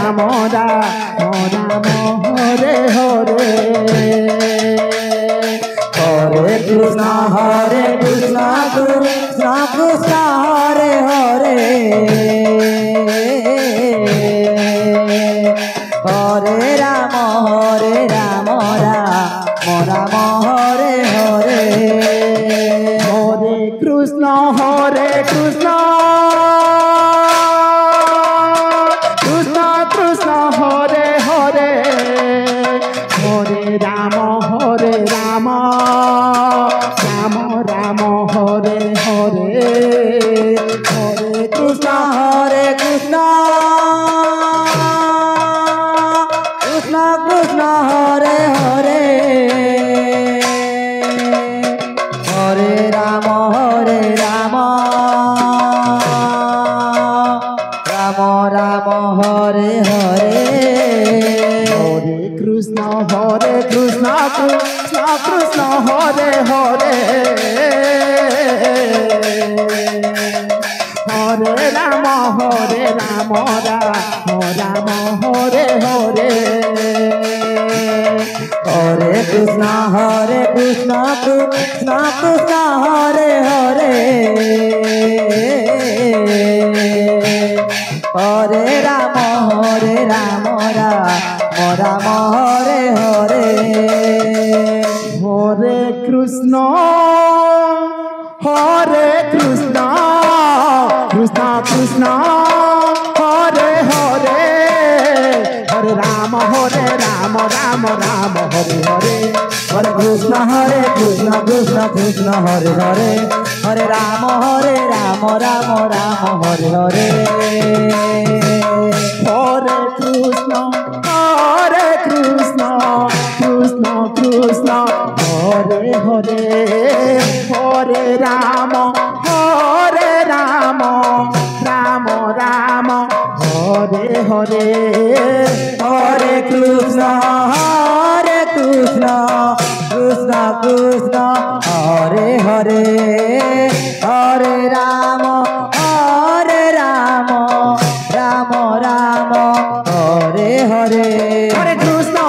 Ram Hare Hare Hare Krishna Krishna Krishna Hare Hare Hare Ram Ram Hare Hare Hare Krishna Krishna Krishna Hare Hare Hare Ram Ram Hare Hare Hare Krishna Krishna Krishna Krishna Hare Hare Hare Ram Ram Ram Hare Hare Hare Krishna Krishna Krishna Hare Hare Hare Ram Ram Hare Hare Hare Krishna Krishna Krishna Hare Hare Hare Ram Ram Hare Hare Hare Krishna Krishna Krishna Hare Hare Hare Ram Hare Hare Hare Krishna Krishna Krishna Hare Hare Hare Ram Hare Hare Hare Hare Krishna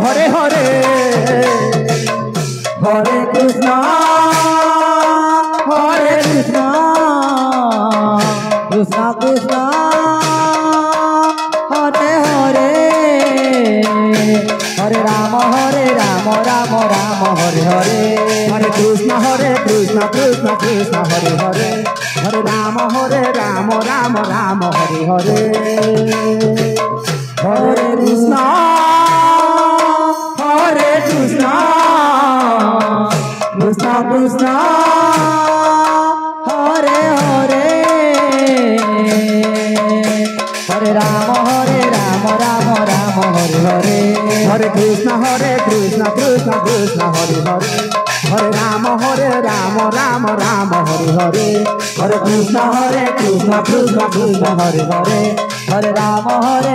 Krishna Krishna Hare Hare Hare Ram Ram Hare Hare Hare Krishna Krishna Krishna Hare Hare Hare Ram Ram Hare Hare Hare Krishna Krishna Hare Hare Hare Ram Ram Hare Hare Hare Krishna Krishna Krishna Hare Hare Hare Ram Ram Hare Hare Hare Krishna Krishna Hare Hare Hare Ram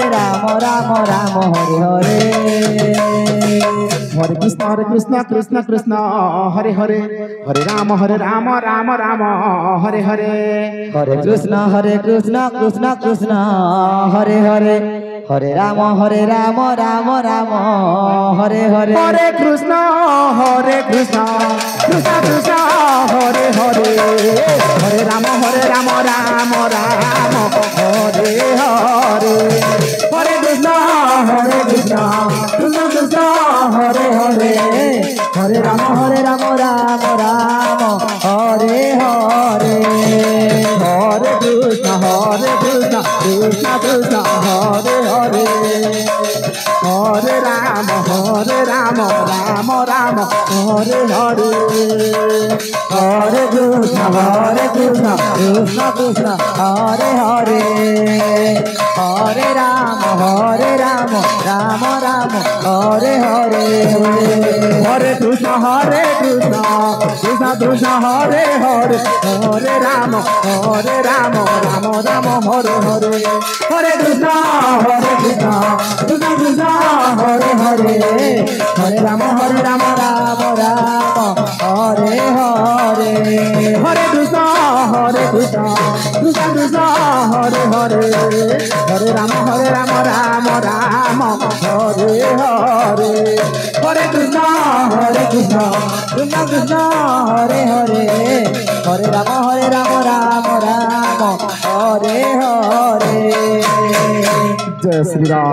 Ram Hare Hare Hare Krishna Krishna Krishna Hare Hare Hare Ram Hare Hare Hare Krishna Krishna Hare Hare Hare Ram Hare Hare Hare Krishna Krishna Hare Hare Hare Ram Hare Hare Hare Hare Krishna Krishna Hare Hare Hare Ram Ram Hare Hare Hare Krishna Krishna Hare Hare Hare Ram Ram Hare Hare Hare Krishna Krishna Hare Hare Hare Ram Ram Hare Hare Hare Krishna Krishna Hare Hare Hare Ram Hare Hare Hare Krishna Krishna Hare Hare Hare Ram Ram Hare Hare Hare Krishna Krishna Hare Hare Hare Ram Ram Hare Hare Hare Krishna Krishna Hare Hare Hare Ram Hare Hare Hare Krishna Krishna Hare Hare Hare Hare Ram Ram Hare Hare Hare Krishna Krishna Krishna Hare Hare Hare Ram Ram Hare Hare Hare Krishna Krishna Krishna Hare Hare Hare Ram Hare Hare Jai Shri Ram.